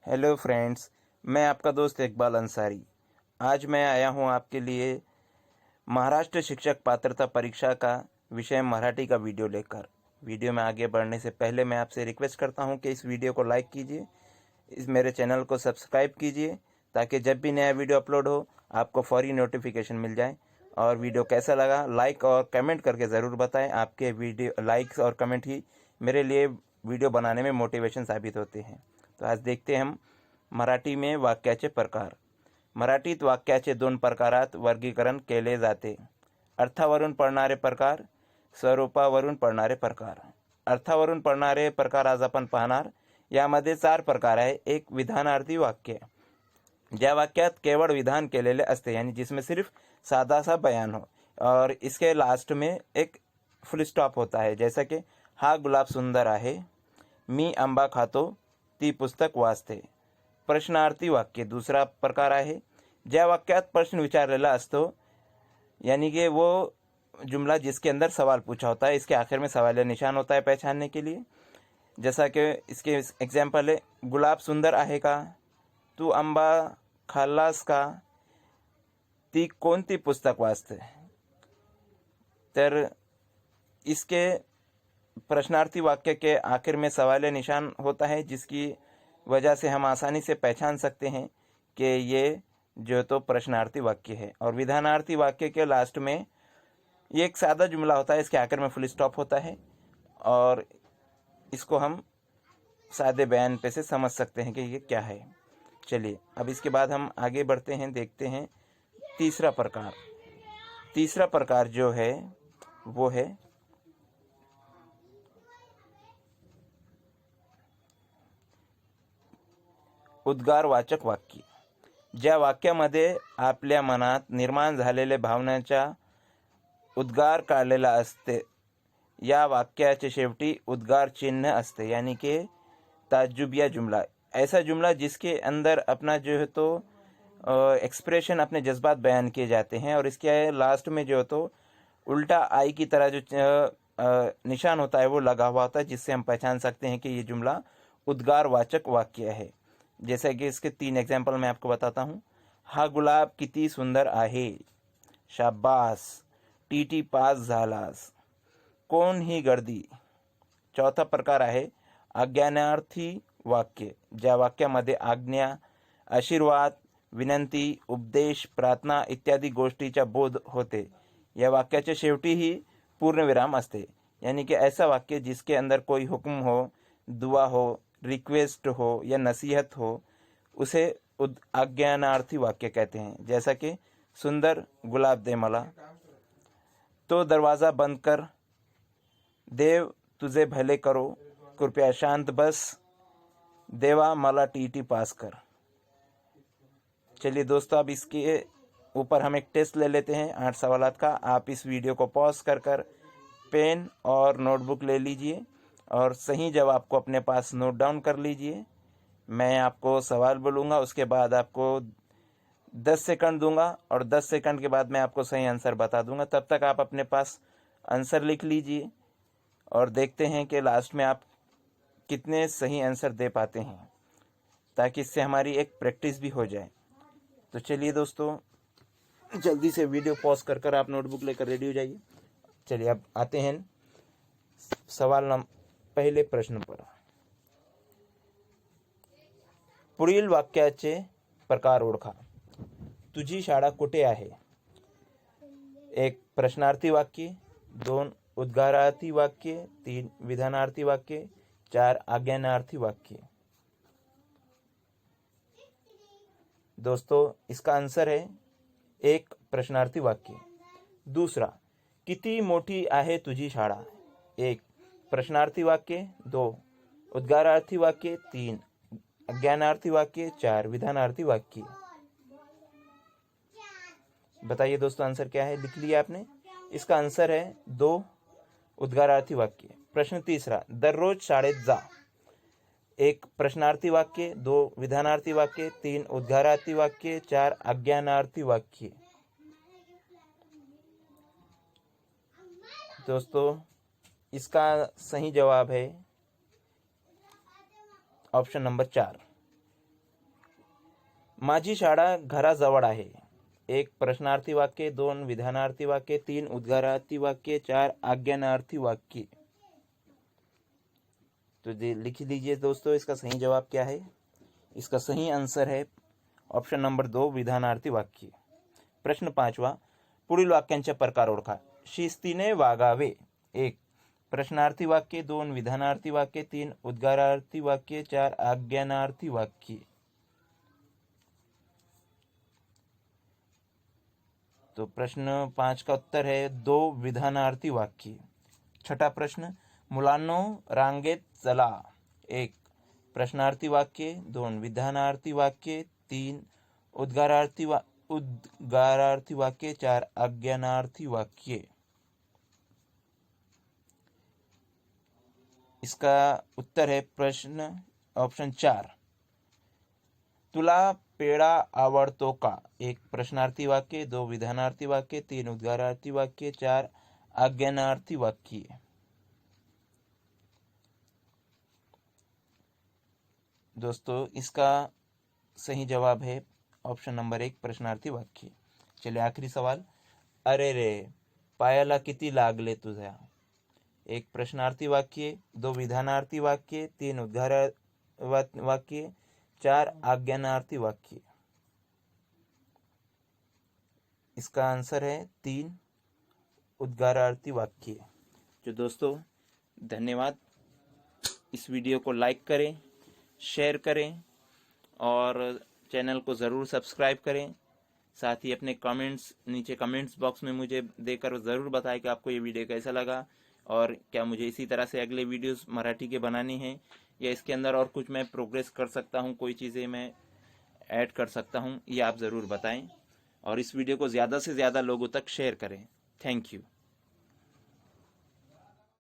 Hello friends, मैं आपका दोस्त इकबाल अंसारी। आज मैं आया हूं आपके लिए महाराष्ट्र शिक्षक पात्रता परीक्षा का विषय मराठी का वीडियो लेकर। वीडियो में आगे बढ़ने से पहले मैं आपसे रिक्वेस्ट करता हूं कि इस वीडियो को लाइक कीजिए, इस मेरे चैनल को सब्सक्राइब कीजिए ताकि जब भी नया वीडियो अपलोड हो आपको फौरी नोटिफिकेशन मिल जाए। और वीडियो कैसा लगा लाइक और कमेंट करके ज़रूर बताएं। आपके वीडियो लाइक्स और कमेंट ही मेरे लिए वीडियो बनाने में मोटिवेशन साबित होते हैं। तो आज देखते हैं हम मराठी में वाक्याचे प्रकार। मराठीत वाक्याचे दोन प्रकारात वर्गीकरण केले जाते: अर्थावरून पडणारे प्रकार, स्वरूपावरून पडणारे प्रकार। अर्थावरून पडणारे प्रकार आज आपण पाहणार। यामध्ये 4 प्रकार आहे। एक विधानार्थी वाक्य, ज्या वाक्यात केवळ विधान केलेले असते यानी जिसमें सिर्फ सादा सा बयान हो और इसके लास्ट में एक फुल स्टॉप होता है, जैसा कि हा गुलाब सुंदर आहे, मी आंबा खातो, ती पुस्तक वाचते। प्रश्नार्थी वाक्य दूसरा प्रकार आहे, ज्या वाक्यात प्रश्न विचारलेला असतो यानी कि वो जुमला जिसके अंदर सवाल पूछा होता है, इसके आखिर में सवाल या निशान होता है पहचानने के लिए। जैसा कि इसके एग्जाम्पल है, गुलाब सुंदर आहे का, तू आंबा खाल्लास का, ती कोणती पुस्तक वाचते। तर इसके प्रश्नार्थी वाक्य के आखिर में सवाल या निशान होता है, जिसकी वजह से हम आसानी से पहचान सकते हैं कि ये जो तो प्रश्नार्थी वाक्य है। और विधानार्थी वाक्य के लास्ट में ये एक सादा जुमला होता है, इसके आखिर में फुल स्टॉप होता है और इसको हम सादे बयान पे से समझ सकते हैं कि ये क्या है। चलिए अब इसके बाद हम आगे बढ़ते हैं, देखते हैं तीसरा प्रकार। तीसरा प्रकार जो है वो है उद्गारवाचक वाक्य, ज्या वाक्यामध्ये आपल्या मनात निर्माण झालेल्या भावनांचा उद्गार काढलेला असते या वाक्याचे शेवटी उद्गार चिन्ह असते, यानी कि ताज्जुबिया जुमला। ऐसा जुमला जिसके अंदर अपना जो है तो एक्सप्रेशन, अपने जज्बात बयान किए जाते हैं और इसके लास्ट में जो है तो उल्टा आई की तरह जो निशान होता है वो लगा हुआ होता है, जिससे हम पहचान सकते हैं कि ये जुमला उद्गारवाचक वाक्य है। जैसे कि इसके 3 एग्जाम्पल मैं आपको बताता हूँ। हा गुलाब किती सुंदर आहे, शाबास, टीटी पास झालास, कोण ही गर्दी। चौथा प्रकार आहे आज्ञानार्थी वाक्य, ज्या वाक्यामध्ये आज्ञा, आशीर्वाद, विनंती, उपदेश, प्रार्थना इत्यादी गोष्टीचा बोध होते। या वाक्याच्या शेवटी ही पूर्णविराम असते, यानी कि ऐसा वाक्य जिसके अंदर कोई हुक्म हो, दुआ हो, रिक्वेस्ट हो या नसीहत हो, उसे आज्ञानार्थी वाक्य कहते हैं। जैसा कि सुंदर गुलाब दे मला, तो दरवाज़ा बंद कर, देव तुझे भले करो, कृपया शांत बस, देवा मला टीटी पास कर। चलिए दोस्तों, अब इसके ऊपर हम एक टेस्ट ले लेते हैं 8 सवालात का। आप इस वीडियो को पॉज कर पेन और नोटबुक ले लीजिए और सही जवाब को अपने पास नोट डाउन कर लीजिए। मैं आपको सवाल बोलूँगा, उसके बाद आपको 10 सेकंड दूंगा और 10 सेकंड के बाद मैं आपको सही आंसर बता दूंगा। तब तक आप अपने पास आंसर लिख लीजिए और देखते हैं कि लास्ट में आप कितने सही आंसर दे पाते हैं, ताकि इससे हमारी एक प्रैक्टिस भी हो जाए। तो चलिए दोस्तों, जल्दी से वीडियो पॉज कर आप नोटबुक लेकर रेडी हो जाइए। चलिए अब आते हैं पहले प्रश्न पर। पुढील वाक्याचे प्रकार ओळखा। तुझी शाळा कुठे आहे? 1 प्रश्नार्थी वाक्य, 2 उद्गारार्थी वाक्य, 3 विधानार्थी वाक्य, 4 आज्ञानार्थी वाक्य। दोस्तों इसका आंसर है 1 प्रश्नार्थी वाक्य। दूसरा, किती मोठी आहे तुझी शाळा? 1 प्रश्नार्थी वाक्य, 2 उद्गारार्थी वाक्य, 3 आज्ञानार्थी वाक्य, 4 विधानार्थी वाक्य। बताइए दोस्तों आंसर क्या है? लिख लिया आपने? इसका आंसर है 2 उद्गारार्थी वाक्य। प्रश्न तीसरा, दररोज शाळेत जा। 1 प्रश्नार्थी वाक्य, 2 विधानार्थी वाक्य, 3 उद्गारार्थी वाक्य, 4 आज्ञानार्थी वाक्य। दोस्तों इसका सही जवाब है ऑप्शन नंबर 4, माझी शाळा घराजवळ आहे. 1 प्रश्नार्थी वाक्य, 2 विधानार्थी वाक्य, 3 उद्गारार्थी वाक्य, 4 आज्ञानार्थी वाक्य। तो लिख लीजिए दोस्तों, इसका सही जवाब क्या है। इसका सही आंसर है ऑप्शन नंबर 2 विधानार्थी वाक्य। प्रश्न 5वां, पुढील वाक्यांचे प्रकार ओळखा। शिस्तीने वागावे। 1 प्रश्नार्थी वाक्य, 2 विधानार्थी वाक्य, 3 उद्गारार्थी वाक्य, 4 आज्ञानार्थी वाक्य। तो प्रश्न 5 का उत्तर है 2 विधानार्थी वाक्य। छठा प्रश्न, मुलांनो रांगेत चला। 1 प्रश्नार्थी वाक्य, 2 विधानार्थी वाक्य, 3 उद्गारार्थी वाक्य, 4 आज्ञानार्थी वाक्य। इसका उत्तर है प्रश्न ऑप्शन 4, तुला पेढा आवडतो का। 1 प्रश्नार्थी वाक्य, 2 विधानार्थी वाक्य, 3 उद्गारार्थी वाक्य, 4 आज्ञानार्थी वाक्य। दोस्तों इसका सही जवाब है ऑप्शन नंबर 1 प्रश्नार्थी वाक्य। चलिए आखिरी सवाल, अरे रे पायाला किती लागले तुझ्या। 1 प्रश्नार्थी वाक्य, 2 विधानार्थी वाक्य, 3 उद्गारार्थी वाक्य, 4 आज्ञानार्थी वाक्य। इसका आंसर है 3 उद्गारार्थी वाक्य। जो दोस्तों धन्यवाद। इस वीडियो को लाइक करें, शेयर करें और चैनल को ज़रूर सब्सक्राइब करें। साथ ही अपने कमेंट्स नीचे कमेंट्स बॉक्स में मुझे देकर ज़रूर बताएं कि आपको ये वीडियो कैसा लगा और क्या मुझे इसी तरह से अगले वीडियोस मराठी के बनाने हैं या इसके अंदर और कुछ मैं प्रोग्रेस कर सकता हूँ, कोई चीज़ें मैं ऐड कर सकता हूँ, ये आप ज़रूर बताएं और इस वीडियो को ज़्यादा से ज़्यादा लोगों तक शेयर करें। Thank you.